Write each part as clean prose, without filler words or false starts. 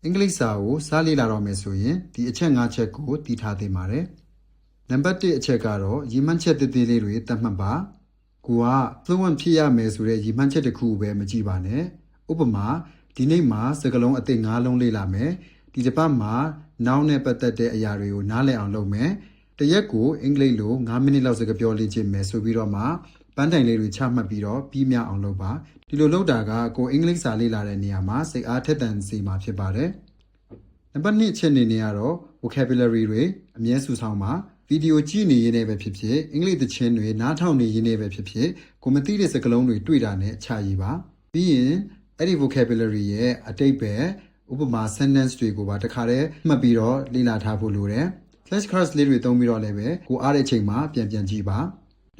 အင်္ဂလိပ်စာကိုစားလေ့လာတော့မယ်ဆိုရင်ဒီအချက်၅ချက်ကိုသိထားသင့်ပါတယ်နံပါတ်1အချက်ကတော့ရည်မှန်းချက်တည်တည်လေးတွေသတ်မှတ်ပါကိုက fluent ဖြစ်ရမယ်ဆိုတဲ့ရည်မှန်းချက်တစ်ခုပဲမကြည့်ပါနဲ့ဥပမာဒီနေ့မှာစကားလုံးအသစ်၅လုံးလေ့လာမယ်ဒီတစ်ပတ်မှာနောက်နဲ့ပတ်သက်တဲ့အရာတွေကိုနားလည်အောင်လုပ်မယ်တရက်ကိုအင်္ဂလိပ်လို9မိနစ်လောက်စကားပြောလေ့ကျင့်မယ်ဆိုပြီးတော့မှပန်းတိုင်လေးတွေချမှတ်ပြီးတော့ပြီးမြောက်အောင်လုပ်ပါဒီလိုလုပ်တာကကိုအင်္ဂလိပ်စာလေ့လာတဲ့နေရာမှာစိတ်အားထက်သန်စေမှာဖြစ်ပါတယ်နံပါတ်2အချက်အနေနဲ့ကတော့ vocabulary တွေအမြဲစုဆောင်းပါဗီဒီယိုကြည့်နေရင်းနဲ့ပဲဖြစ်ဖြစ်အင်္ဂလိပ်သချင်းတွေနားထောင်နေရင်းနဲ့ပဲဖြစ်ဖြစ်ကိုမသိတဲ့စကားလုံးတွေတွေ့တာနဲ့ခြာရည်ပါပြီးရင်အဲ့ဒီ vocabulary ရဲ့အတိတ်ပဲဥပမာ sentence တွေကိုပါတခါတည်းမှတ်ပြီးတော့လေ့လာထားဖို့လိုတယ် flashcards လေးတွေသုံးပြီးတော့လည်းပဲကိုအားတဲ့အချိန်မှာပြန်ကြည့်ပါ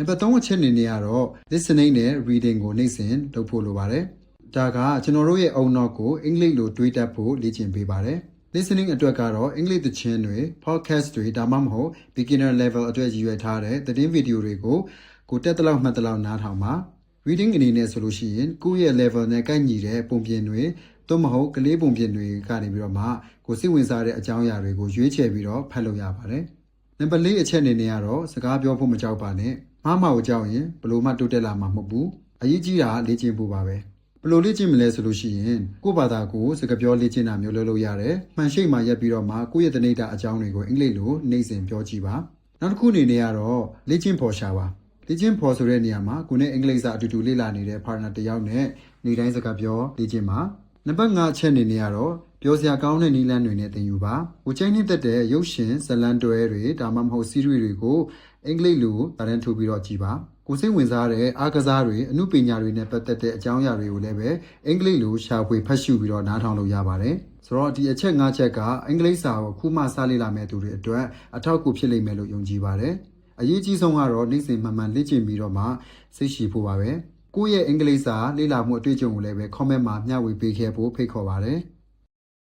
နံပါတ်3အချက်အနေနဲ့ကတော့ listening နဲ့ reading ကိုနေ့စဉ်လုပ်ဖို့လိုပါတယ်ဒါကကျွန်တော်တို့ရဲ့အုံနောက်ကိုအင်္ဂလိပ်လိုတွေးတတ်ဖို့လေ့ကျင့်ပေးပါတယ် listening အတွက်ကတော့အင်္ဂလိပ်သချင်းတွေ podcast တွေဒါမှမဟုတ် beginner level အတွက်ရည်ရွယ်ထားတဲ့သတင်းဗီဒီယိုတွေကိုတက်တလောက်မှတ်တလောက်နားထောင်ပါ reading အနေနဲ့ဆိုလို့ရှိရင်ကိုယ့်ရဲ့ level နဲ့ကိုက်ညီတဲ့ပုံပြင်တွေသို့မဟုတ်ကလေးပုံပြင်တွေကနေပြီးတော့မှကိုစိတ်ဝင်စားတဲ့အကြောင်းအရာတွေကိုရွေးချယ်ပြီးတော့ဖတ်လို့ရပါတယ်နံပါတ်4အချက်အနေနဲ့ကတော့စကားပြောဖို့မကြောက်ပါနဲ့မှားမှာကိုကြောက်ရင်ဘလို့မှတိုးတက်လာမှာမဟုတ်ဘူးအရေးကြီးတာလေ့ကျင့်ဖို့ပါပဲဘလို့လေ့ကျင့်မလဲဆိုလို့ရှိရင်ကိုယ့်ဘာသာကိုစကားပြောလေ့ကျင့်တာမျိုးလုပ်လို့ရတယ်မှန်ရှိမှရက်ပြီးတော့မှကိုယ့်ရဲ့တနိဒာအကြောင်းတွေကိုအင်္ဂလိပ်လိုနေ့စဉ်ပြောကြည့်ပါနောက်တစ်ခုအနေနဲ့ကတော့လေ့ကျင့်ဖော်ရှာပါလေ့ကျင့်ဖော်ဆိုတဲ့နေရာမှာကိုယ်နဲ့အင်္ဂလိပ်စာအတူတူလေ့လာနေတဲ့ partner တစ်ယောက်နဲ့နေ့တိုင်းစကားပြောလေ့ကျင့်ပါနံပါတ်5အချက်အနေနဲ့ကတော့ပြောစရာကောင်းတဲ့နည်းလမ်းတွေနဲ့သင်ယူပါကိုချိုင်းနှစ်တဲ့ရုပ်ရှင်ဇာတ်လမ်းတွဲတွေဒါမှမဟုတ် series တွေကိုအင်္ဂလိပ်လိုဗာတန်းထုတ်ပြီးတော့ကြည့်ပါကိုစိတ်ဝင်စားတဲ့အားကစားတွေအမှုပညာတွေနဲ့ပတ်သက်တဲ့အကြောင်းအရာတွေကိုလည်းပဲအင်္ဂလိပ်လိုရှာဖွေဖတ်ရှုပြီးတော့နားထောင်လို့ရပါတယ်ဆိုတော့ဒီအချက်5ချက်ကအင်္ဂလိပ်စာကိုခုမှစလေ့လာမဲ့သူတွေအတွက်အထောက်အကူဖြစ်လိမ့်မယ်လို့ယုံကြည်ပါတယ်အရေးကြီးဆုံးကတော့နေ့စဉ်မှန်မှန်လေ့ကျင့်ပြီးတော့မှစိတ်ရှည်ဖို့ပါပဲကိုယ့်ရဲ့အင်္ဂလိပ်စာလေ့လာမှုအတွေ့အကြုံကိုလည်းပဲ comment မှာမျှဝေပေးခဲ့ဖို့ဖိတ်ခေါ်ပါတယ်